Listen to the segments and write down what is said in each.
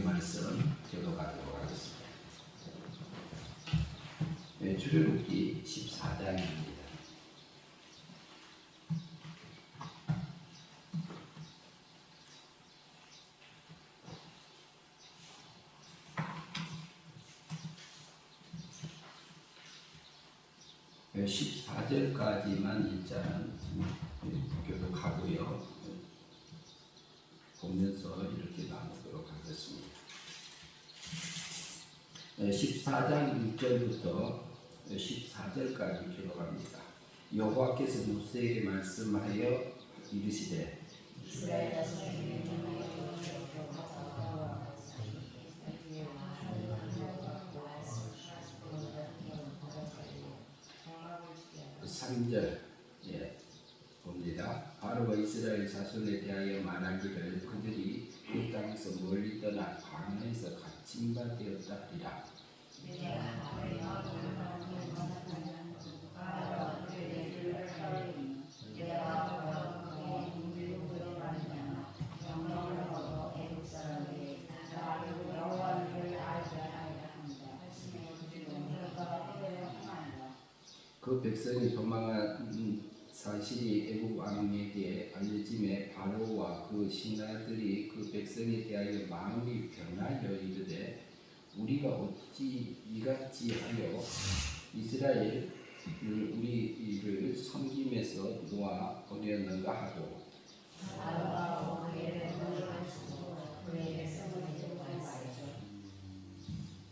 말씀 교독하도록 하겠습니다. 출애굽기 14장입니다. 네, 14절까지만 일단은 교독하고요. 보면서 이렇게 나누도록 하겠습니다. 14장 6절부터 14절까지 기록합니다. 여호와께서 모세에게 말씀하여 이르시되 그 3절 봅니다. 바로가 이스라엘 자손에 대하여 말하기를 그들이 그 땅에서 멀리 떠나 광야에서 갇힌 바 되었다 하리라. 그 백성이 도망한 사실이 애굽 왕에게 알려짐에 바로와 그 신하들이 그 백성에 대하여 마음이 변하여 이르되 우리가 어찌 이같이 하여 이스라엘을 우리를 섬김에서 놓아 보내었는가 하고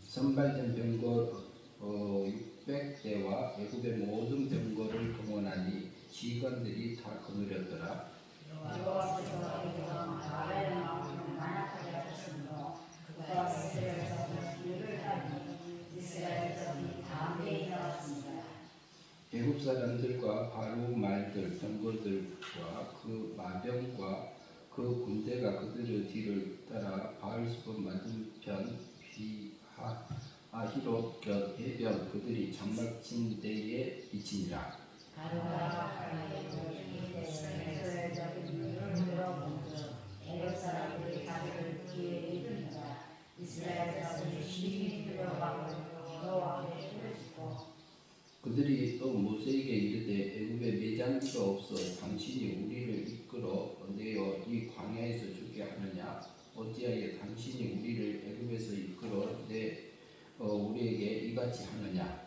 선발된 병거 600대와 애굽의 모든 병거를 동원하니 지휘관들이 다 거느렸더라. 애굽 사람들과 바로 말들 병거들과 그 마병과 그 군대가 그들의 뒤를 따라 바알수본 맞은편 히롯 곁 해변 그들이 장막친 데에 미치니라. 그들이 또 모세에게 이르되 애굽에 매장지가 없어 당신이 우리를 이끌어 내어 이 광야에서 죽게 하느냐 어찌하여 당신이 우리를 애굽에서 이끌어 우리에게 이같이 하느냐.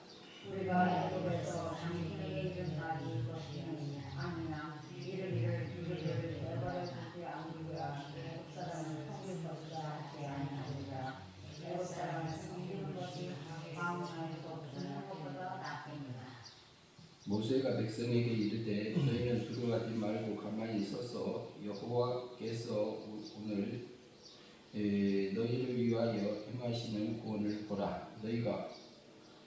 우리가 애굽에서 당신에게 이른까지 것이느냐 아니냐 이를 내버려 두지 않으리라. 애굽 사람을 섬기고자 하지 아니하리라. 애굽 사람을 섬기는 것이 광야에서 죽는 것보다 낫겠느냐. 모세가 백성에게 이르되 너희는 두려워하지 말고 가만히 서서 여호와께서 오늘 너희를 위하여 행하시는 구원을 보라. 너희가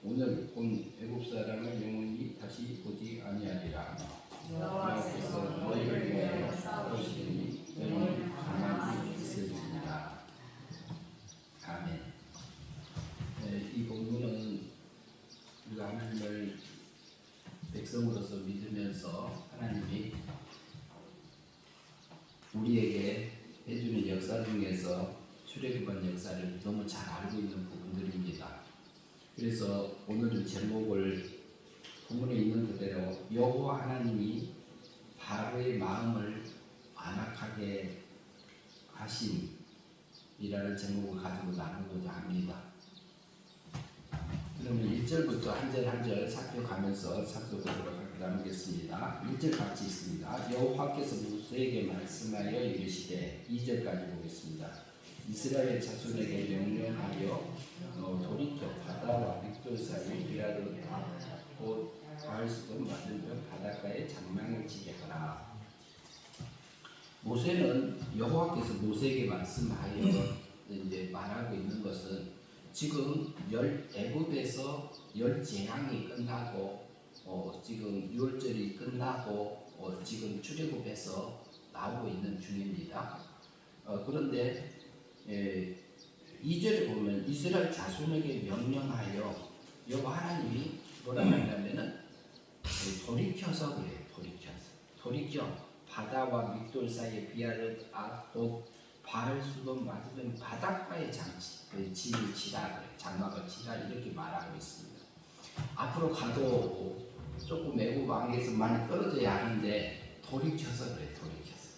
오늘 본 애굽 사람을 영원히 다시 보지 아니하리라. 여호와께서 너희를 위하여 싸우시니 너희는 가만히 있으리라. 아멘. 이 본문은 우리가 하나님을 백성으로서 믿으면서 하나님이 우리에게 해주는 역사 중에서 출애굽한 역사를 너무 잘 알고 있는 부분들입니다. 그래서 오늘은 제목을 본문에 있는 그대로 여호와 하나님이 바로의 마음을 완악하게 하심이라는 제목을 가지고 나누고자 합니다. 그러면 1절부터 한 절 한 절 살펴가면서 살펴보도록 나누겠습니다. 1절 같이 있습니다. 여호와께서 모세에게 말씀하여 이르시되 2절까지 보겠습니다. 이스라엘 자손에게 명령하여 돌이켜 바다와 믹돌 사이 비라로 곧 바알수본 맞은편 바닷가에 장막을 치게 하라. 모세는 여호와께서 모세에게 말씀하여 이제 말하고 있는 것은 지금 애굽에서 열 재앙이 끝나고 지금 6월절이 끝나고 지금 출애굽에서 나오고 있는 중입니다. 그런데 2절에 보면 이스라엘 자손에게 명령하여 여호와 하나님이 뭐라 하냐면은 돌이켜서 그래요. 돌이켜 바다와 믹돌 사이에 비아르 곧 바를 수도 맞으면 바닷가에 진을 치라, 장막을 치라 이렇게 말하고 있습니다. 앞으로 가도 조금 애굽 왕에서 많이 떨어져야 하는데 돌이켜서 그래, 돌이켜서.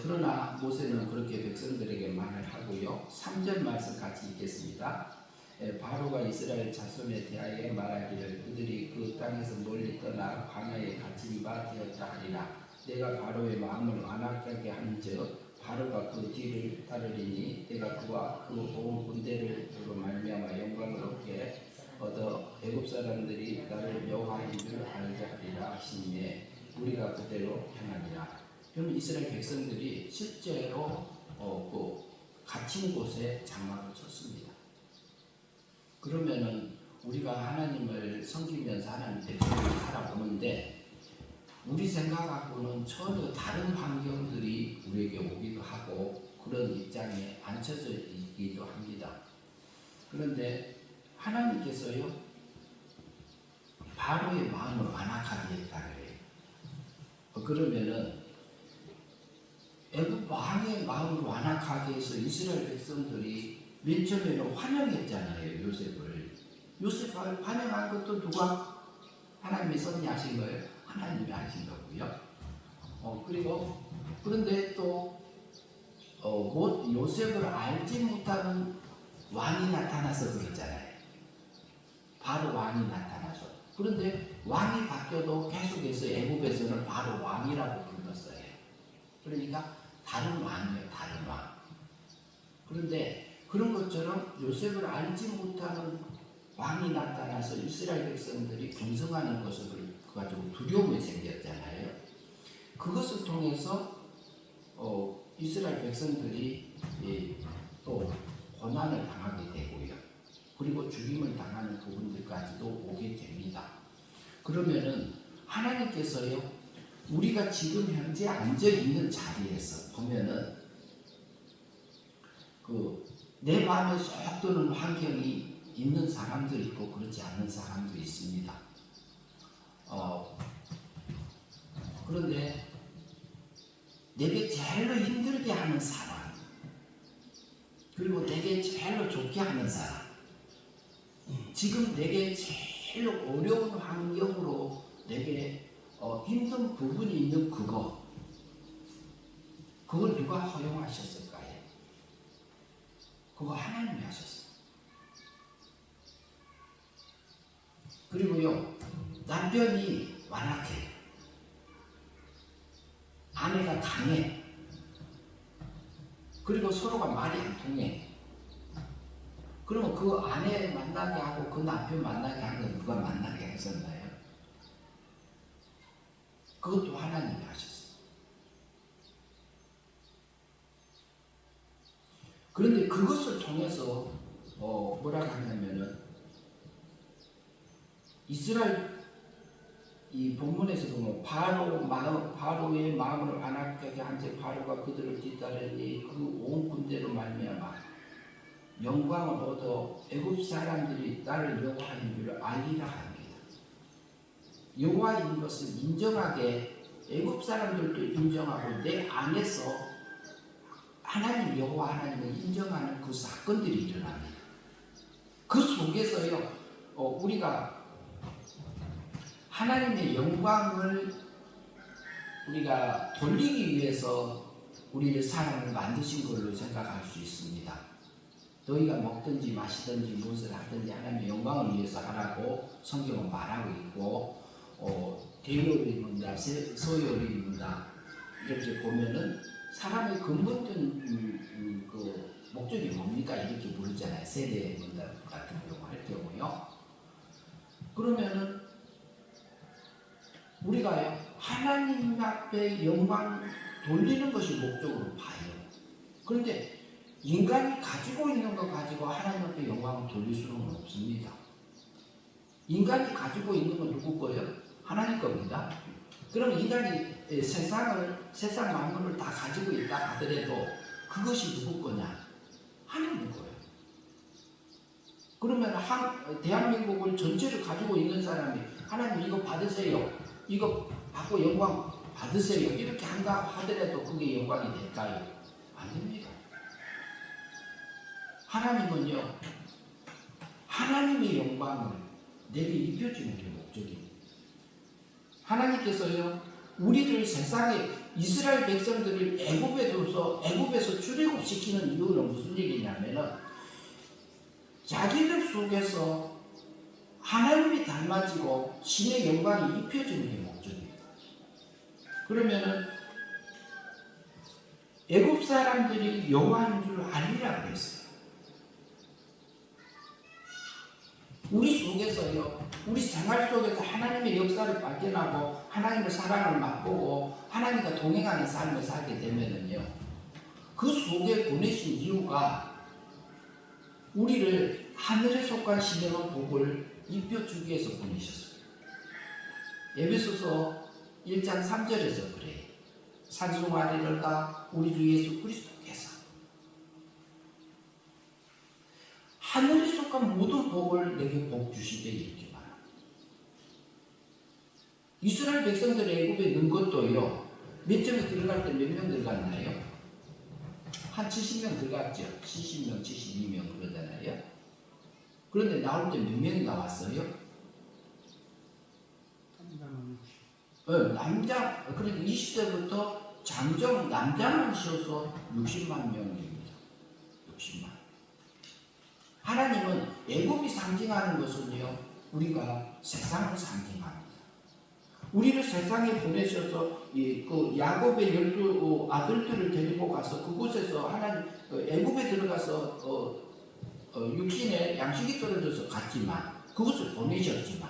그러나 모세는 그렇게 백성들에게 말을 하고요. 3절 말씀 같이 읽겠습니다. 바로가 이스라엘 자손에 대하여 말하기를 그들이 그 땅에서 멀리 떠나 광야에 갇힌 바 되었다 하리라. 내가 바로의 마음을 완악하게 한즉 바로가 그 뒤를 따르리니 내가 그와 그 온 군대로 말미암아 영광을 얻어 애굽 사람들이 나를 여호와인 줄 알게 하리라 하시니 우리가 그대로 행하리라. 그러면 이스라엘 백성들이 실제로 그 갇힌 곳에 장막을 쳤습니다. 그러면은 우리가 하나님을 섬기면서 하나님 백성으로 살아오는데 우리 생각하고는 전혀 다른 환경들이 우리에게 오기도 하고 그런 입장에 앉혀져 있기도 합니다. 그런데 하나님께서요 바로의 마음을 완악하게 했다 그래요. 그러면은 애굽 왕의 마음을 완악하게 해서 이스라엘 백성들이 맨 처음에는 환영했잖아요. 요셉을 환영한 것도 누가? 하나님이 섭리하신 거예요. 하나님이 하신 거고요. 그런데 또 요셉을 알지 못하는 왕이 나타나서 그랬잖아요. 바로 왕이 나타나서. 그런데 왕이 바뀌어도 계속해서 애굽에서는 바로 왕이라고 불렀어요. 그러니까 다른 왕이에요. 다른 왕. 그런데 그런 것처럼 요셉을 알지 못하는 왕이 나타나서 이스라엘 백성들이 분성하는 것을 가지고 두려움이 생겼잖아요. 그것을 통해서 이스라엘 백성들이 또 고난을 당하게 되고요. 그리고 죽임을 당하는 부분들까지도 오게 됩니다. 그러면은 하나님께서요, 우리가 지금 현재 앉아 있는 자리에서 보면은 내 마음에 쏙 드는 환경이 있는 사람도 있고 그렇지 않은 사람도 있습니다. 그런데 내게 제일로 힘들게 하는 사람, 그리고 내게 제일로 좋게 하는 사람, 지금 내게 제일 어려운 환경으로 내게 힘든 부분이 있는 그걸 누가 허용하셨을까요? 그거 하나님이 하셨어요. 그리고요, 남편이 완악해, 아내가 강해, 그리고 서로가 말이 안 통해. 그러면 그 아내 만나게 하고 그 남편 만나게 한 건 누가 만나게 했었나요? 그것도 하나님이 하셨어요. 그런데 그것을 통해서 뭐라고 하냐면은 이스라엘 이 본문에서 보면 바로의 마음을 안악하게 한채 바로가 그들을 뒤따르니 그 온 군대로 말미암아 영광을 얻어 애굽 사람들이 나를 여호와인 줄 알리라 합니다. 여호와인 것을 인정하게 애굽 사람들도 인정하고 내 안에서 하나님 여호와 하나님을 인정하는 그 사건들이 일어납니다. 그 속에서요 우리가 하나님의 영광을 우리가 돌리기 위해서 우리를 사람을 만드신 걸로 생각할 수 있습니다. 너희가 먹든지 마시든지 무엇을 하든지 하나님의 영광을 위해서 하라고 성경은 말하고 있고 대요를 입는다, 소요를 입는다 이렇게 보면은 사람의 근본적인 그 목적이 뭡니까? 이렇게 부르잖아요. 세대의 문답 같은 경우 할 경우요. 그러면은 우리가 하나님 앞에 영광 돌리는 것이 목적으로 봐요. 그런데 인간이 가지고 있는 거 가지고 하나님 앞에 영광을 돌릴 수는 없습니다. 인간이 가지고 있는 건 누구 거예요? 하나님 겁니다. 그럼 인간이 세상 만물을 다 가지고 있다 하더라도 그것이 누구 거냐? 하나님 거예요. 그러면 대한민국을 전체를 가지고 있는 사람이 하나님 이거 받으세요. 이거 받고 영광 받으세요. 이렇게 한다고 하더라도 그게 영광이 될까요? 안 됩니다. 하나님은요, 하나님의 영광을 내게 입혀주는 게 목적입니다. 하나님께서요, 우리를 세상에 이스라엘 백성들을 애굽에서 출애굽시키는 이유는 무슨 얘기냐면은 자기들 속에서 하나님이 닮아지고 신의 영광이 입혀지는 게 목적입니다. 그러면은 애굽 사람들이 여호와인 줄 알리라 그랬어요. 우리 속에서요, 우리 생활 속에서 하나님의 역사를 발견하고 하나님의 사랑을 맛보고 하나님과 동행하는 삶을 살게 되면은요, 그 속에 보내신 이유가 우리를 하늘에 속한 신의 복을 입혀주기 위해서 보내셨어요. 에베소서 1장 3절에서 그래요. 찬송하리로다 우리 주 예수 그리스도께서 하늘에 속한 모든 복을 내게 복 주시되 이렇게 말합니다. 이스라엘 백성들이 애굽에 넣은 것도요, 몇 점에 들어갈 때 몇 명 들어갔나요? 한 70명 들어갔죠. 70명, 72명 그러잖아요. 그런데 나올 때 몇 명이 나왔어요? 남자, 그러니까 20세부터 장정 남자만 씌워서 60만 명입니다. 60만. 하나님은 애굽이 상징하는 것은요, 우리가 세상을 상징합니다. 우리를 세상에 보내셔서 그 야곱의 12 아들들을 데리고 가서 그곳에서 하나님 애굽에 들어가서 육신에 양식이 떨어져서 갔지만 그것을 보내셨지만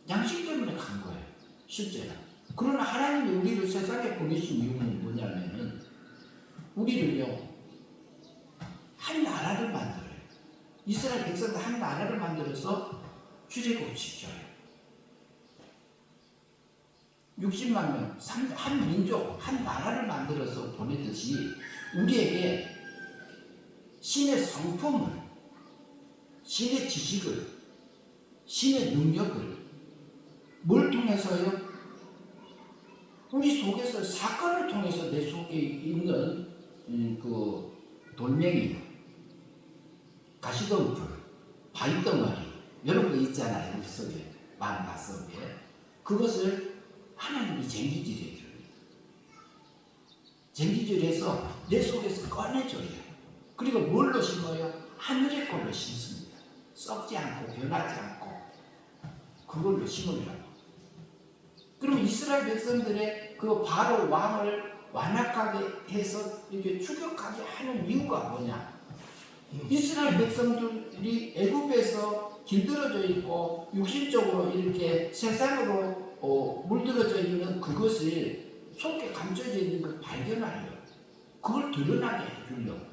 양식 때문에 간 거예요. 실제로. 그러나 하나님이 우리를 세상에 보내신 이유는 뭐냐면은 우리를요, 한 나라를 만들어요. 이스라엘 백성들 한 나라를 만들어서 출애굽시켜요. 60만 명, 한 민족, 한 나라를 만들어서 보내듯이 우리에게 신의 성품을, 신의 지식을, 신의 능력을 뭘 통해서요? 우리 속에서 사건을 통해서 내 속에 있는 그 돌멩이, 가시덤불, 바위덩어리 이런 거 있잖아요. 우리 속에 마음 가슴에 그것을 하나님이 쟁기질해 줍니다. 쟁기질해서 내 속에서 꺼내줘요. 그리고 뭘로 심어요? 하늘의 걸로 심습니다. 썩지 않고 변하지 않고 그걸로 심으려고. 그럼 이스라엘 백성들의 그 바로 왕을 완악하게 해서 이렇게 추격하게 하는 이유가 뭐냐? 이스라엘 백성들이 애굽에서 길들어져 있고 육신적으로 이렇게 세상으로 물들어져 있는 그것을 속에 감춰져 있는 걸 발견하려, 그걸 드러나게 해주려고.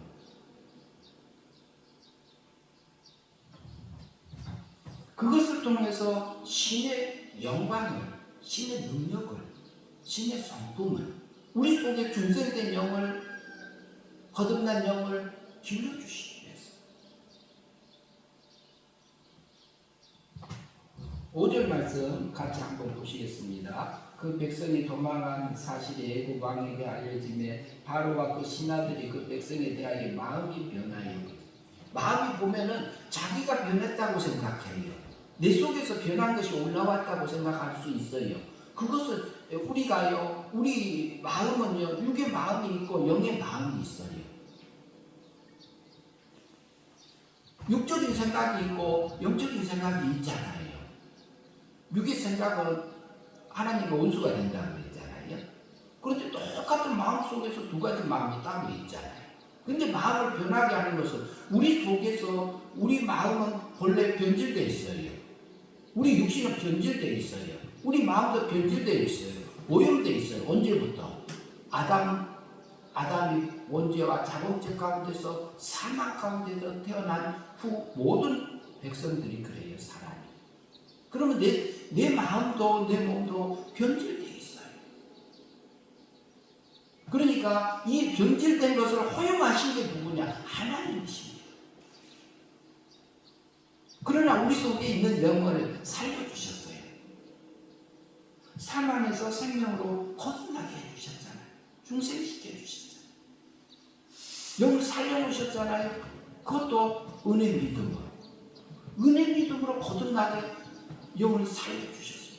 그것을 통해서 신의 영광을, 신의 능력을, 신의 성품을, 우리 속에 중생된 영을, 거듭난 영을 길러주시기 위해서. 5절 말씀 같이 한번 보시겠습니다. 그 백성이 도망한 사실이 애굽 왕에게 알려지매 바로와 그 신하들이 그 백성에 대하여 마음이 변하여, 마음이 보면은 자기가 변했다고 생각해요. 내 속에서 변한 것이 올라왔다고 생각할 수 있어요. 그것은 우리가요, 우리 마음은요, 육의 마음이 있고 영의 마음이 있어요. 육적인 생각이 있고 영적인 생각이 있잖아요. 육의 생각은 하나님과 원수가 된다고 했잖아요. 그런데 똑같은 마음 속에서 두 가지 마음이 따로 있잖아요. 근데 마음을 변하게 하는 것은 우리 속에서, 우리 마음은 본래 변질되어 있어요. 우리 육신은 변질되어 있어요. 우리 마음도 변질되어 있어요. 오염되어 있어요. 언제부터? 아담이 원죄와 자범죄 가운데서 사망 가운데서 태어난 후 모든 백성들이 그래요. 사람이. 그러면 내 마음도 내 몸도 변질되어 있어요. 그러니까 이 변질된 것을 허용하신 게 누구냐? 하나님이십니다. 그러나 우리 속에 있는 영을 살려주셨어요. 사망에서 생명으로 거듭나게 해주셨잖아요. 중생시켜 주셨잖아요. 영을 살려놓으셨잖아요. 그것도 은혜 믿음으로. 은혜 믿음으로 거듭나게 영을 살려주셨어요.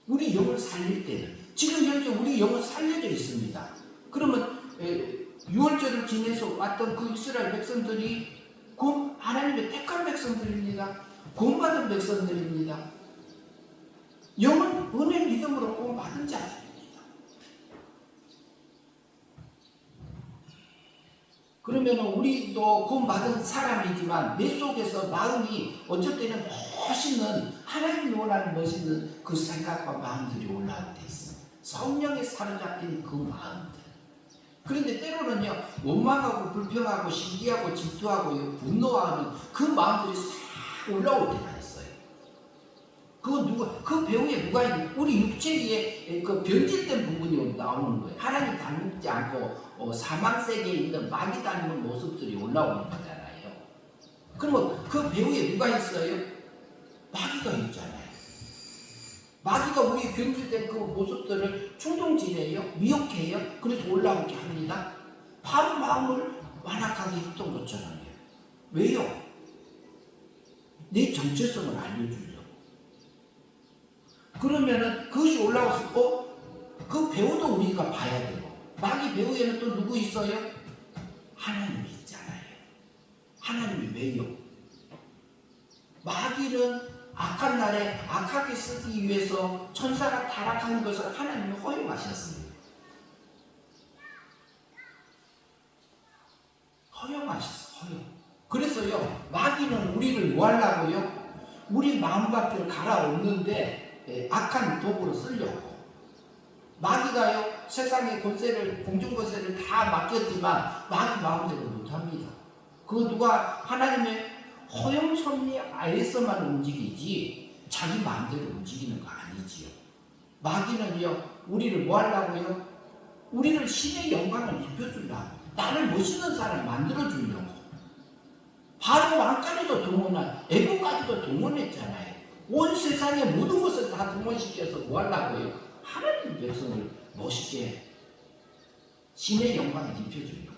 우리 영을 살릴 때는 지금 현재 우리 영은 살려져 있습니다. 그러면 6월절을 지내서 왔던 그 이스라엘 백성들이 하나님의 택한 백성들입니다. 구원받은 백성들입니다. 영은 은혜 믿음으로 구원받은 자들입니다. 그러면 우리도 구원받은 사람이지만 내 속에서 마음이 어쩔 때는 멋있는 하나님이 원하는 멋있는 그 생각과 마음들이 올라올 때 있어요. 성령에 사로잡힌 그 마음들. 그런데 때로는요, 원망하고 불평하고 시기하고 질투하고 분노하는 그 마음들이 싹 올라올 때가 있어요. 그 배후에 누가 있는, 우리 육체에 그 변질된 부분이 나오는 거예요. 하나님 닮지 않고 사망 세계에 있는 마귀 닮은 모습들이 올라오는 거잖아요. 그러면 그 배후에 누가 있어요? 마귀가 있잖아요. 마귀가 우리 변질된 그 모습들을 충동질해요, 미혹해요. 그래서 올라오게 합니다. 바로 마음을 완악하게 했던 것처럼요. 왜요? 내 정체성을 알려주려고. 그러면은 그것이 올라와서 그 배우도 우리가 봐야 되고, 마귀 배우에는 또 누구 있어요? 하나님이 있잖아요. 하나님이 왜요? 마귀는 악한 날에 악하게 쓰기 위해서 천사가 타락하는 것을 하나님이 허용하셨습니다. 허용하셨어요. 허용. 그래서요, 마귀는 우리를 뭐 하려고요? 우리 마음밭을 갈아엎는데 악한 도구로 쓰려고. 마귀가요, 세상의 권세를, 공중 권세를 다 맡겼지만 마귀 마음대로 못합니다. 그거 누가 하나님의 허용 섭리 아래서만 움직이지 자기 마음대로 움직이는 거 아니지요. 마귀는요, 우리를 뭐 하려고요? 우리를 신의 영광을 입혀주려고, 나를 멋있는 사람 만들어주려고. 바로 왕까지도 동원한, 애국까지도 동원했잖아요. 온 세상의 모든 것을 다 동원시켜서 뭐 하려고요? 하나님 백성을 멋있게 신의 영광을 입혀주려고.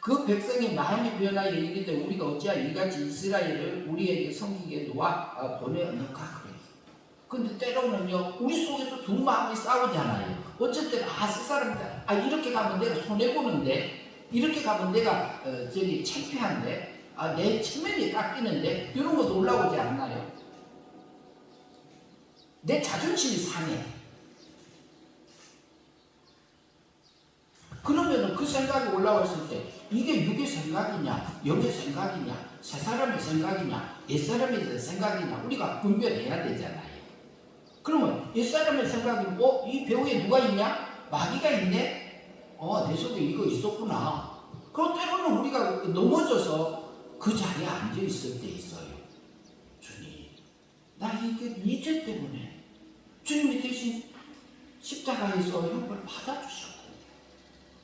그 백성의 마음이 변하여 이르기 때문에 우리가 어찌하여 이같이 이스라엘을 우리에게 섬기게 놓아 보내었는가 그래요. 근데 때로는요, 우리 속에서 두 마음이 싸우잖아요. 어쨌든 세사람들 이렇게 가면 내가 손해보는데, 이렇게 가면 내가 창피한데, 내 체면이 깎이는데, 이런 것도 올라오지 않나요? 내 자존심이 상해. 그러면 그 생각이 올라왔을 때 이게 육의 생각이냐, 영의 생각이냐, 새 사람의 생각이냐, 옛 사람의 생각이냐 우리가 분별해야 되잖아요. 그러면 옛 사람의 생각이 이 배후에 누가 있냐? 마귀가 있네? 내 속에 이거 있었구나. 그럼 때로는 우리가 넘어져서 그 자리에 앉아 있을 때 있어요. 주님, 나 이 죄 때문에 주님이 대신 십자가에서 형벌 받아주셨고,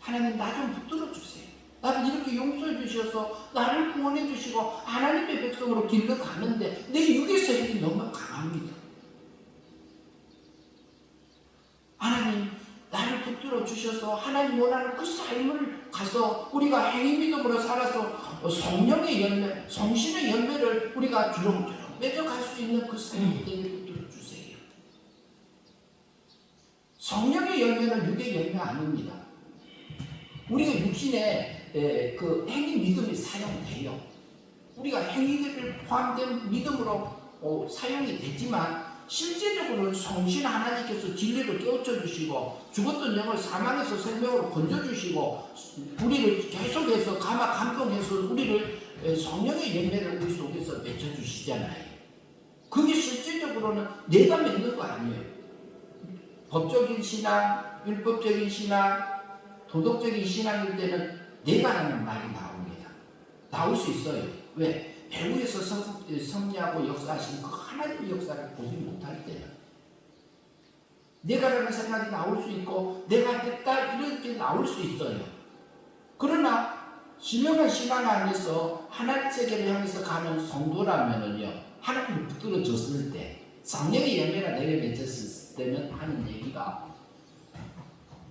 하나님 나 좀 붙들어 주세요. 나를 이렇게 용서해 주셔서 나를 구원해 주시고 하나님의 백성으로 길러 가는데 내 육의 세력이 너무 강합니다. 하나님 나를 붙들어 주셔서 하나님 원하는 그 삶을 가서 우리가 행위 믿음으로 살아서 성령의 열매, 성신의 열매를 우리가 주렁주렁 맺어갈 수 있는 그 삶이 되게 붙들어 주세요. 성령의 열매는 육의 열매 아닙니다. 우리가 육신에 그 행위 믿음이 사용돼요. 우리가 행위를 포함된 믿음으로 사용이 되지만 실제적으로는 성신 하나님께서 진리를 깨우쳐 주시고 죽었던 영을 사망에서 생명으로 건져주시고 우리를 계속해서 감동해서 우리를 성령의 열매를 우리 속에서 맺혀주시잖아요. 그게 실제적으로는 내가 맺는 거 아니에요. 법적인 신앙, 율법적인 신앙, 도덕적인 신앙일 때는 내가라는 말이 나옵니다. 나올 수 있어요. 왜? 배후에서 섭리하고 역사하신 그 하나님의 역사를 보지 못할 때는 내가라는 생각이 나올 수 있고 내가 됐다 이렇게 나올 수 있어요. 그러나 신령한 신앙 안에서 하나님 세계를 향해서 가는 성도라면은요, 하나님을 붙들어줬을 때, 성령의 열매가 내게 맺혔을 때는 하는 얘기가,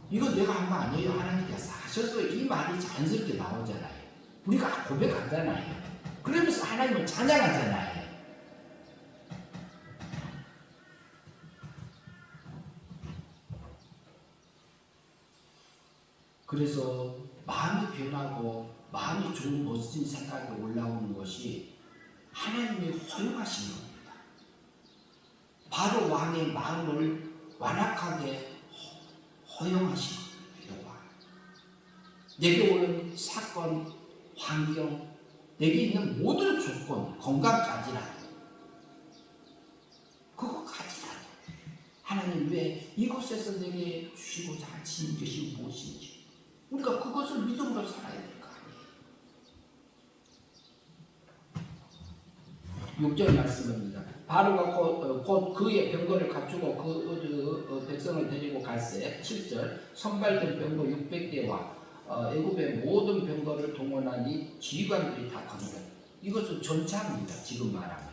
이거 내가 한 거 아니에요. 하나님께서 하셨어요. 이 말이 자연스럽게 나오잖아요. 우리가 고백하잖아요. 그러면서 하나님을 찬양하잖아요. 그래서 마음이 변하고 마음이 좋은 멋진 생각이 올라오는 것이 하나님이 허용하신 겁니다. 바로 왕의 마음을 완악하게 허용하신 겁니다. 내게 오는 사건, 환경, 내게 있는 모든 조건, 건강까지라도, 그것까지라도 하나님 왜 이곳에서 내게 주시고자 하신 것이 무엇인지 우리가 그것을 믿음으로 살아야 될 거 아니에요. 6절 말씀입니다. 바로가 곧 그의 병거를 갖추고 그 백성을 데리고 갈새. 7절 선발된 병거 600대와 애굽의 모든 병거를 동원하니 지휘관들이 다 거느려. 이것은 전차입니다. 지금 말하면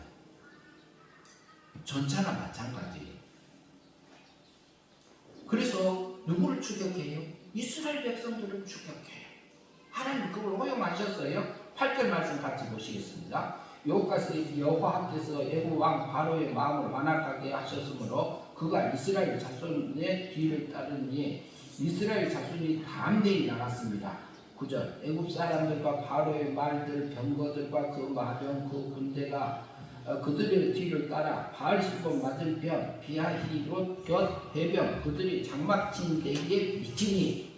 전차나 마찬가지예요. 그래서 누구를 추격해요? 이스라엘 백성들을 추격해요. 하나님 그걸 허용하셨어요. 8절 말씀 같이 보시겠습니다. 여호와께서 애굽 왕 바로의 마음을 완악하게 하셨으므로 그가 이스라엘 자손의 뒤를 따르니 이스라엘 자손이 담대히 나갔습니다. 9절 애굽 사람들과 바로의 말들 병거들과 그 마병 그 군대가 그들의 뒤를 따라 바알수건 맞은편 비하히롯 곁 해변 그들이 장막친 데에 미치니.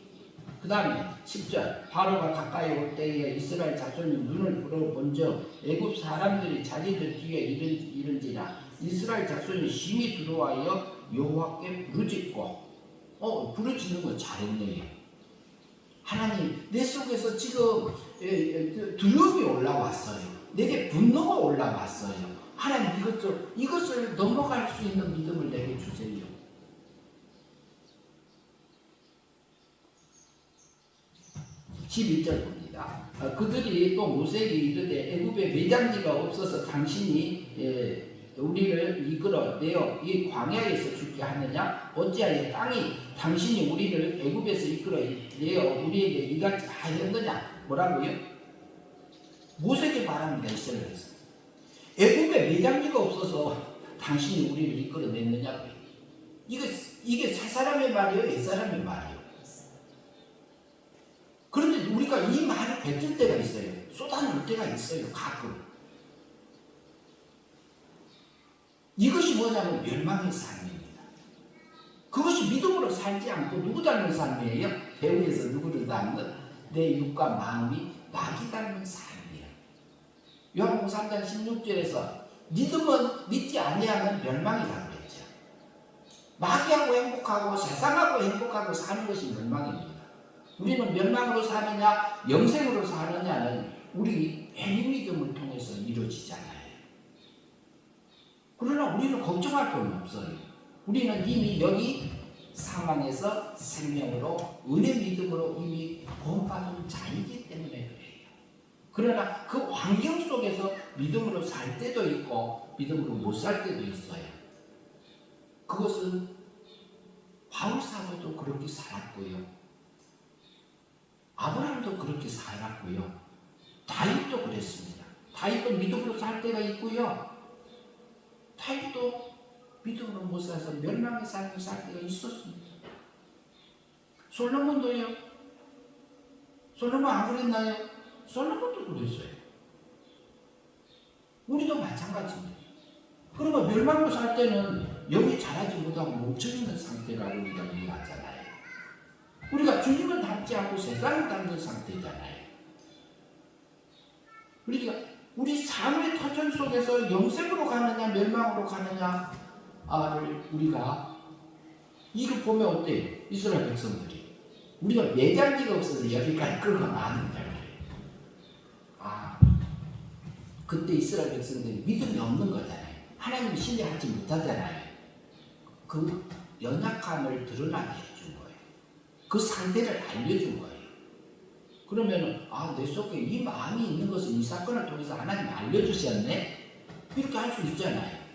그 다음에 10절 바로가 가까이 올 때에 이스라엘 자손이 눈을 불어본즉 애굽 사람들이 자기들 뒤에 이른지라. 이스라엘 자손이 심히 들어와여 여호와께 부르짖고. 부르짖는 거 잘했네요. 하나님 내 속에서 지금 두려움이 올라왔어요. 내게 분노가 올라왔어요. 하나님 이것을 넘어갈 수 있는 믿음을 내게 주세요. (12절) 봅니다. 그들이 또 모세에게 이르되 애굽에 매장지가 없어서 당신이 우리를 이끌어 내어 이 광야에서 죽게 하느냐? 어찌하여 땅이 당신이 우리를 애굽에서 이끌어 내어 우리에게 이같이 하였느냐? 뭐라고요? 모세에게 말합니다. 이스라엘에서 애굽에 매장지가 없어서 당신이 우리를 이끌어냈느냐고요. 이게 세 사람의 말이에요? 네 사람의 말이에요? 그런데 우리가 이 말을 뱉을 때가 있어요. 쏟아낼 때가 있어요. 가끔. 이것이 뭐냐면 멸망의 삶입니다. 그것이 믿음으로 살지 않고 누구 닮은 삶이에요? 배후에서 누구를 닮는 내 육과 마음이 마귀 닮은 삶이에요. 요한복음 3장 16절에서 믿음은 믿지 아니하면 멸망이라고 그랬죠. 마귀하고 행복하고 세상하고 행복하고 사는 것이 멸망입니다. 우리는 멸망으로 사느냐 영생으로 사느냐는 우리 회개 믿음을 통해서 이루어지잖아요. 그러나 우리는 걱정할 건 없어요. 우리는 이미 여기 상황에서 생명으로 은혜 믿음으로 이미 구원받은 자이기 때문에 그래요. 그러나 그 환경 속에서 믿음으로 살 때도 있고 믿음으로 못 살 때도 있어요. 그것은 바울 사도도 그렇게 살았고요. 아브라함도 그렇게 살았고요. 다윗도 그랬습니다. 다윗도 믿음으로 살 때가 있고요. 다윗도 믿음으로 못 살아서 멸망의 삶을 살 때가 있었습니다. 솔로몬도요. 솔로몬 안 그랬나요? 솔로몬도 그랬어요. 우리도 마찬가지입니다. 그러면 멸망으로 살 때는 영이 자라지 못하고 멈춰있는 상태라고 우리가 이해하잖아요. 우리가 주님을 닮지 않고 세상을 닮는 상태잖아요. 그러니까 우리 삶의 터전 속에서 영생으로 가느냐 멸망으로 가느냐를 우리가 이거 보면 어때요? 이스라엘 백성들이 우리가 매장지가 없어서 여기까지 끌고 나는 거예요. 그때 이스라엘 백성들이 믿음이 없는 거잖아요. 하나님을 신뢰하지 못하잖아요. 그 연약함을 드러나게 해준 거예요. 그 상태를 알려준 거예요. 그러면은 내 속에 이 마음이 있는 것을 이 사건을 통해서 하나님이 알려주셨네? 이렇게 할 수 있잖아요.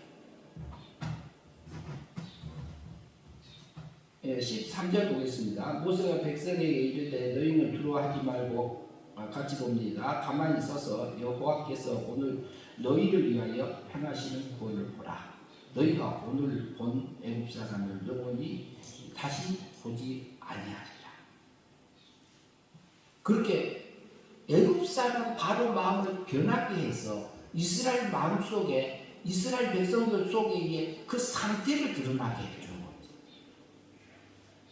13절 보겠습니다. 모세가 백성에게 이르되 너희는 두려워하지 말고 같이 봅니다. 가만히 서서 여호와께서 오늘 너희를 위하여 행하시는 구원을 보라. 너희가 오늘 본 애굽 사람을 영원히 다시 보지 아니하리라. 그렇게 애굽 사람 바로 마음을 변하게 해서 이스라엘 마음 속에 이스라엘 백성들 속에 그 상태를 드러나게 해주는 겁니다.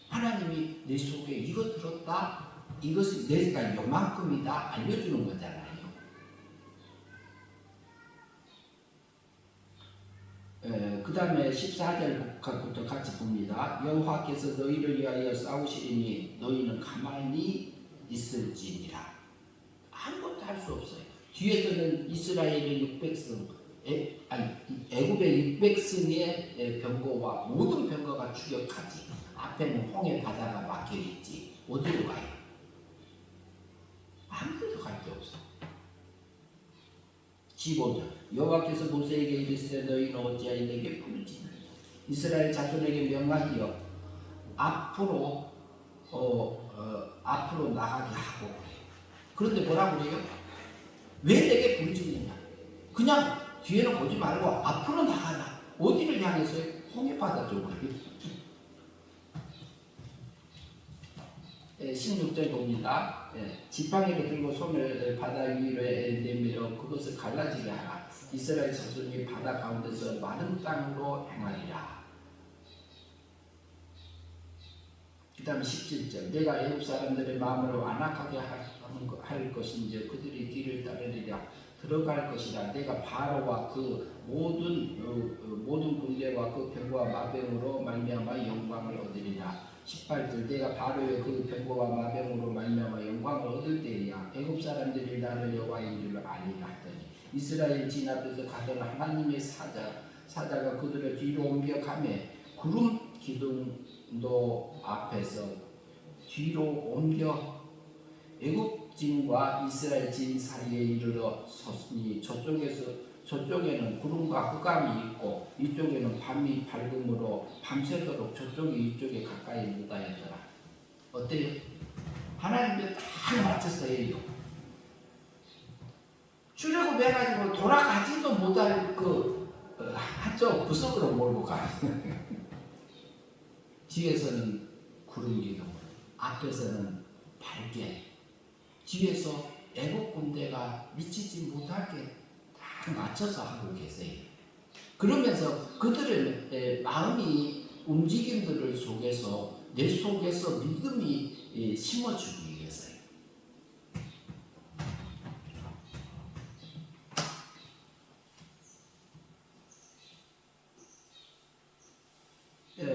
하나님이 내 속에 이거 들었다, 이것이 내가 요만큼이다 알려주는 거잖아요. 그 다음에 14절부터 같이 봅니다. 여호와께서 너희를 위하여 싸우시리니 너희는 가만히 있을지니라. 아무것도 할 수 없어요. 뒤에서는 이스라엘의 600성, 애굽의 600성의 병거와 모든 병거가 추격하지. 앞에는 홍해 바다가 막혀있지. 어디로 가요? 아무데도 갈 데 없어. 15절 여호와께서 모세에게 이르시되 너희는 어찌하여 내게 부르짖느냐. 이스라엘 자손에게 명하여 앞으로 나가게 하고. 그런데 뭐라고 그래요? 왜 내게 부르짖느냐? 그냥 뒤에는 보지 말고 앞으로 나가라. 어디를 향해서요? 홍해바다 쪽으로. 16절 봅니다. 지팡이를 들고 손을 바다 위로 내밀어 그것을 갈라지게 하라. 이스라엘 자손이 바다 가운데서 마른 땅으로 행하리라. 그 다음에 17절 내가 애굽 사람들의 마음을 완악하게 할 것인지 그들이 뒤를 따르리라. 들어갈 것이라. 내가 바로와 그 모든 군대와 그 병거와 마병으로 말미암아 영광을 얻으리라. 18절 내가 바로의 그 병거와 마병으로 말미암아 영광을 얻을 때야 애굽 사람들이 나를 여호와인 줄 알리라 하더니 이스라엘 진 앞에서 가던 하나님의 사자가 그들을 뒤로 옮겨가매 구름 기둥도 앞에서 뒤로 옮겨 애굽 진과 이스라엘 진 사이에 이르러 섰으니 저쪽에는 구름과 흑암이 있고 이쪽에는 밤이 밝음으로 밤새도록 저쪽이 이쪽에 가까이 묻어있더라. 어때요? 하나님께 딱 맞췄어요. 출애굽해가지고 돌아가지도 못할 한쪽 구석으로 몰고 가. 뒤에서는 구름 기둥, 앞에서는 밝게. 뒤에서 애국 군대가 미치지 못하게 딱 맞춰서 하고 계세요. 그러면서 그들의 마음이 움직임들을 속에서 내 속에서 믿음이 심어주기 위해서요.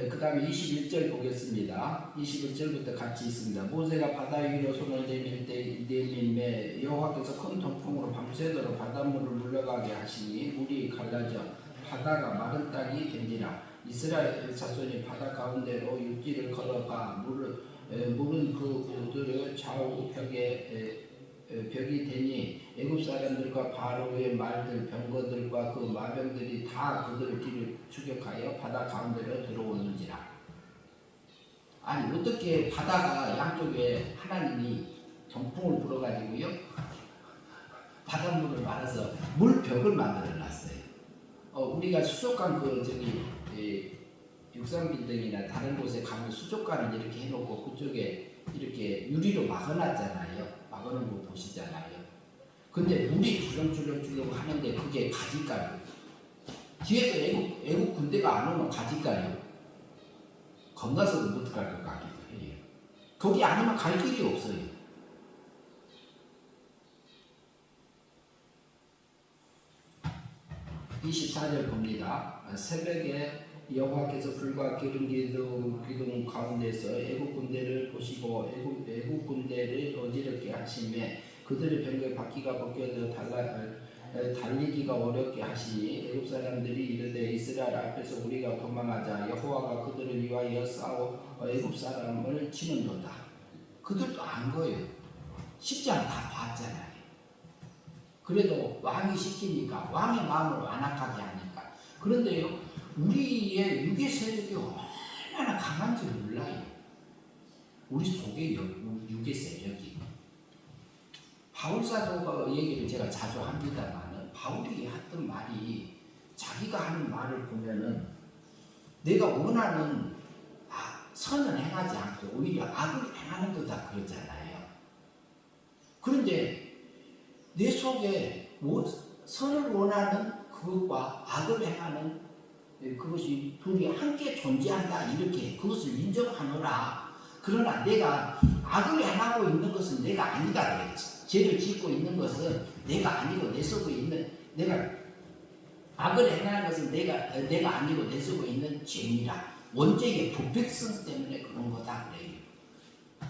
그 다음에 21절 보겠습니다. 21절부터 같이 있습니다. 모세가 바다 위로 손을 내밀매 여호와께서 큰 동풍으로 밤새도록 바닷물을 물러가게 하시니 물이 갈라져 바다가 마른 땅이 된지라. 이스라엘 자손이 바다 가운데로 육지를 걸어가 물은 그들의 좌우 벽이 되니 애굽 사람들과 바로의 말들 병거들과 그 마병들이 다 그들의 뒤를 추격하여 바다 가운데로 들어오는지라. 아니 어떻게 바다가 양쪽에 하나님이 동풍을 불어가지고요 바닷물을 말아서 물벽을 만들어 놨어요. 우리가 수족관 육상빌딩이나 다른 곳에 가면 수족관을 이렇게 해놓고 그쪽에 이렇게 유리로 막아놨잖아요. 막아놓은 거 보시잖아요. 근데 물이 줄렁줄렁 하는데 그게 가지가요. 뒤에서 애국 군대가 안 오면 가지가요. 겁나서도 못 갈 것 같기도 해요. 거기 아니면 갈 길이 없어요. (24절) 봅니다. 새벽에 여호와께서 불과 기름 기둥 가운데서 애국 군대를 보시고 애국 군대를 어지럽게 하시매 그들의 병거의 바퀴가 벗겨져 달리기가 어렵게 하시니 애국 사람들이 이르되 이스라엘 앞에서 우리가 도망하자. 여호와가 그들을 위하여 싸워 애국 사람을 치는도다. 그들도 안 거예요. 십자가 다 봤잖아요. 그래도 왕이 시키니까 왕의 마음을 완악하게 하니까. 그런데요, 우리의 육의 세력이 얼마나 강한지 몰라요. 우리 속에 육의 세력이. 바울 사도가 얘기를 제가 자주 합니다만, 바울이 했던 말이, 자기가 하는 말을 보면은 내가 원하는 선은 행하지 않고 오히려 악을 행하는 거다 그러잖아요. 그런데 내 속에 선을 원하는 그것과 악을 행하는 그것이 둘이 함께 존재한다, 이렇게 그것을 인정하노라. 그러나 내가 악을 행하고 있는 것은 내가 아니다 그랬지. 죄를 짓고 있는 것은 내가 아니고 내 속에 있는, 내가 악을 행하는 것은 내가 아니고 내 속에 있는 죄이라. 원죄의 불백성 때문에 그런 거다 그래요.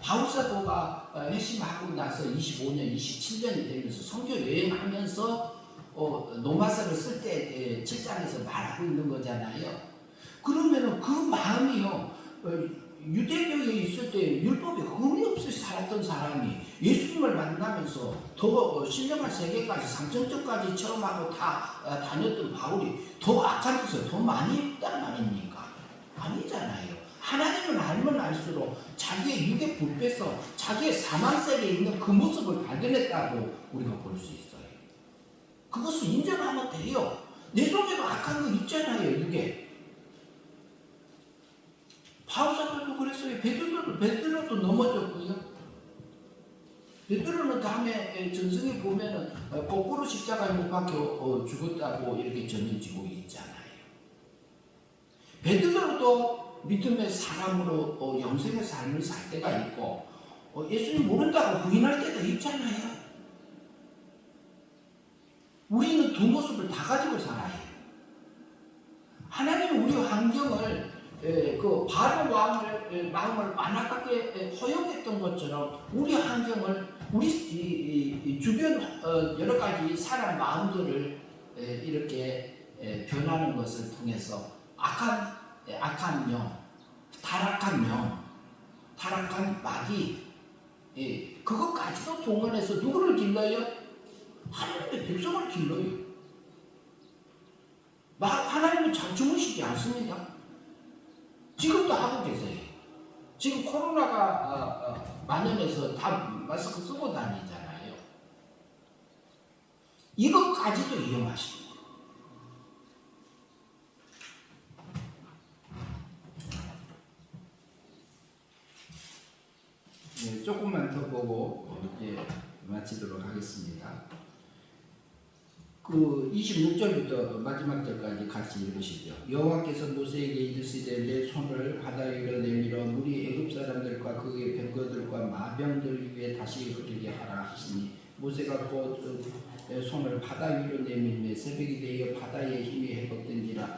바울 사도가 회심하고 나서 25년, 27년이 되면서 선교 여행하면서 노마서를 쓸 때 7장에서 말하고 있는 거잖아요. 그러면은 그 마음이요, 유대교에 있을 때 율법에 흠이 없이 살았던 사람이 예수님을 만나면서 더 신령한 세계까지 상천점까지 처음 하고 다 다녔던 바울이 더 악한 짓을 더 많이 했단 말입니까? 아니잖아요. 하나님을 알면 알수록 자기의 육의 불패서 자기의 사망세계에 있는 그 모습을 발견했다고 우리가 볼 수 있어요. 그것을 인정하면 돼요. 내 속에도 악한 거 있잖아요, 육에. 바울 사도도 그랬어요. 베드로도 넘어졌고요. 베드로는 다음에 전승에 보면은 거꾸로 십자가에 못 박혀 죽었다고 이렇게 전해지고 있잖아요. 베드로도 믿음의 사람으로 영생의 삶을 살 때가 있고 예수님 모른다고 부인할 때도 있잖아요. 우리는 두 모습을 다 가지고 살아요. 하나님은 우리 환경을 그 바로 왕을 마음을 완악하게 허용했던 것처럼 우리 환경을 우리 주변 여러 가지 사람 마음들을 이렇게 변하는 것을 통해서 악한 영, 타락한 마귀, 그것까지도 동원해서 누구를 길러요? 하나님의 백성을 길러요. 하나님은 잘 주무시지 않습니다. 지금도 하고 계세요. 지금 코로나가 만연해서 다 마스크 쓰고 다니잖아요. 이것까지도 이용하십니다. 네, 조금만 더 보고 이제 마치도록 하겠습니다. 그 26절부터 마지막 절까지 같이 읽으시죠. 여호와께서 모세에게 이르시되 내 손을 바다 위로 내밀어 물이 애굽 사람들과 그의 병거들과 마병들 위에 다시 흐르게 하라 하시니 모세가 곧 손을 바다 위로 내밀매 새벽이 되어 바다의 힘이 회복된지라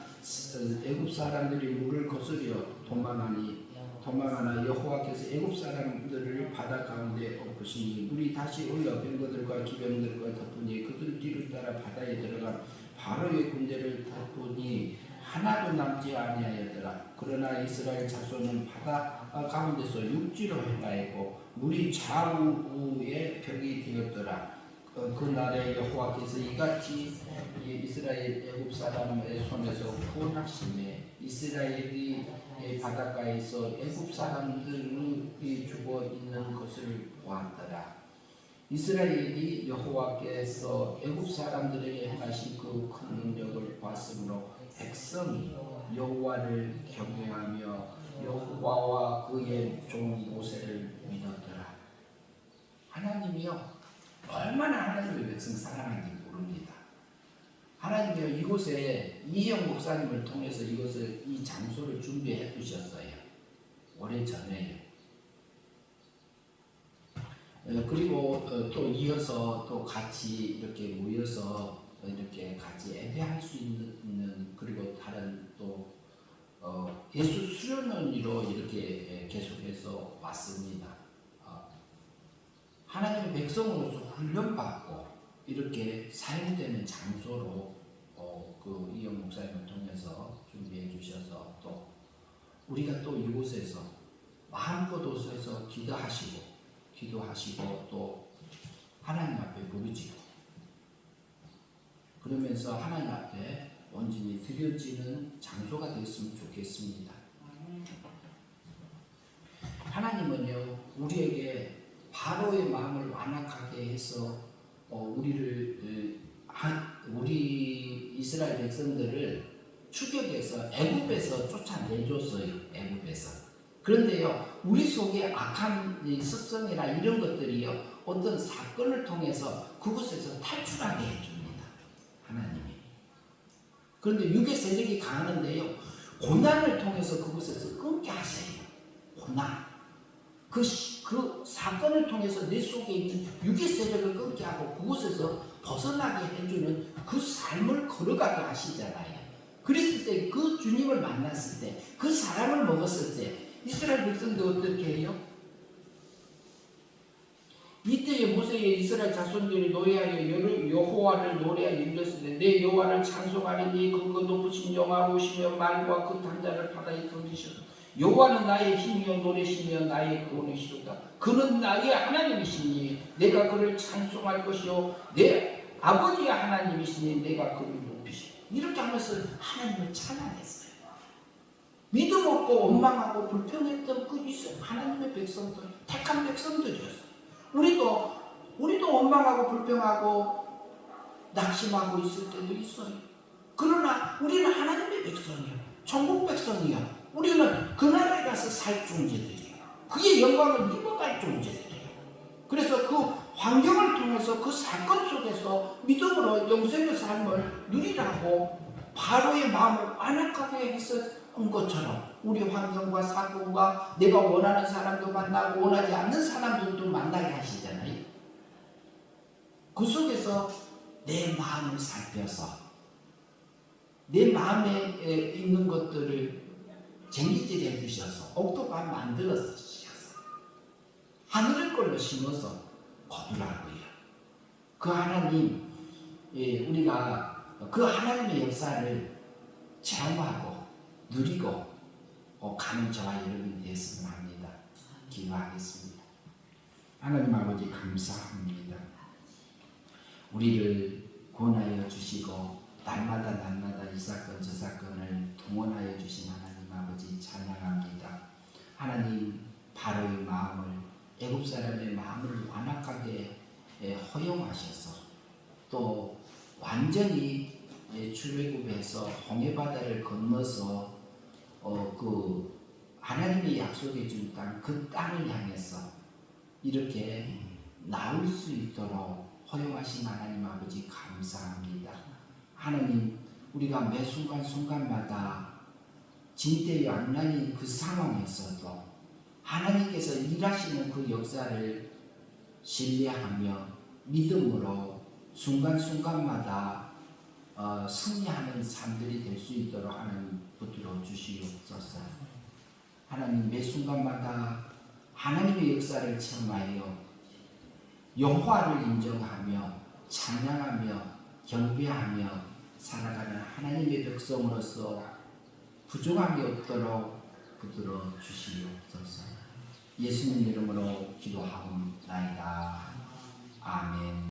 애굽 사람들이 물을 거스려 도망하나 여호와께서 애굽 사람들을 바다 가운데 엎으시니 물이 다시 올라 병거들과 기병들과 덮으니 그들 뒤를 따라 바다에 들어가 바로의 군대를 덮으니 하나도 남지 아니하였더라. 그러나 이스라엘 자손은 바다 가운데서 육지로 행하였고 물이 좌우에 벽이 되었더라. 그날에 여호와께서 이같이 이스라엘 애굽 사람의 손에서 구원하시매 이스라엘이 바닷가에서 애굽 사람들이 죽어 있는 것을 보았더라. 이스라엘이 여호와께서 애굽 사람들에게 행하신 그 큰 능력을 봤으므로 백성이 여호와를 경외하며 여호와와 그의 종 모세를 믿었더라. 하나님이요, 얼마나 하나님의 백성 사랑하는지 모릅니다. 하나님이요, 이곳에 이형 목사님을 통해서 이 장소를 준비해 두셨어요. 오래전에요. 그리고 또 이어서 또 같이 이렇게 모여서 이렇게 같이 예배할 수 있는, 그리고 다른 또 예수 수련원으로 이렇게 계속해서 왔습니다. 하나님의 백성으로서 훈련받고 이렇게 사용되는 장소로 그 이영 목사님을 통해서 준비해 주셔서 또 우리가 또 이곳에서 마음껏 오셔서 기도하시고 또 하나님 앞에 부르짖고 그러면서 하나님 앞에 온전히 드려지는 장소가 되었으면 좋겠습니다. 하나님은요 우리에게 바로의 마음을 완악하게 해서 우리 이스라엘 백성들을 추격해서 애굽에서 쫓아내줬어요. 애굽에서. 그런데요 우리 속에 악한 습성이나 이런 것들이요 어떤 사건을 통해서 그곳에서 탈출하게 해줍니다. 하나님이. 그런데 육의 세력이 강하는데요 고난을 통해서 그곳에서 끊게 하세요. 고난. 그 사건을 통해서 내 속에 있는 육의 세력을 끊게 하고 그곳에서 벗어나게 해주는 그 삶을 걸어가게 하시잖아요. 그랬을 때 그 주님을 만났을 때 그 사람을 먹었을 때 이스라엘 백성도 어떻게 해요? 이때에 모세의 이스라엘 자손들이 노래하여 여호와를 노래하여 이르렀을 때 내 여호와를 찬송하리니 그거 높으신 영화로우시며 말과 그 단자를 바다에 던지셨다. 여호와는 나의 힘이요 노래시며 나의 구원이시로다. 그는 나의 하나님이시니 내가 그를 찬송할 것이요 내 아버지의 하나님이시니 내가 그를 높이시오. 이렇게 하면서 하나님을 찬양했어요. 믿음 없고 원망하고 불평했던 그 하나님의 백성들, 택한 백성들이었어요. 우리도 원망하고 불평하고 낙심하고 있을 때도 있어요. 그러나 우리는 하나님의 백성이요, 천국 백성이요. 우리는 그 나라에 가서 살 존재들이에요. 그의 영광을 입어갈 존재들이에요. 그래서 그 환경을 통해서 그 사건 속에서 믿음으로 영생의 삶을 누리라고 바로의 마음을 완악하게 했었던 것처럼 우리 환경과 사건과 내가 원하는 사람도 만나고 원하지 않는 사람들도 만나게 하시잖아요. 그 속에서 내 마음을 살펴서 내 마음에 있는 것들을 쟁기질 해주셔서 옥토밭 만들어 주셔서 하늘의 걸로 심어서 거두라고요. 그 하나님, 우리가 그 하나님의 역사를 체험하고 누리고 가는 저와 여러분이 되었으면 합니다. 기도하겠습니다. 하나님 아버지 감사합니다. 우리를 구원하여 주시고 날마다 이 사건 저 사건을 동원하여 주신 하나님 아버지 찬양합니다. 하나님 바로의 마음을 애굽 사람의 마음을 완악하게 허용하셔서 또 완전히 출애굽해서 홍해바다를 건너서 그 하나님이 약속해 준 땅 그 땅을 향해서 이렇게 나올 수 있도록 허용하신 하나님 아버지 감사합니다. 하나님 우리가 매 순간순간마다 진대의 악난인 그 상황에서도 하나님께서 일하시는 그 역사를 신뢰하며 믿음으로 순간순간마다 승리하는 삶들이 될 수 있도록 하나님 붙들어 주시옵소서. 하나님 매 순간마다 하나님의 역사를 체험하여 여호와를 인정하며 찬양하며 경배하며 살아가는 하나님의 백성으로서 부족함이 없도록 붙들어 주시옵소서. 예수님 이름으로 기도하옵나이다. 아멘.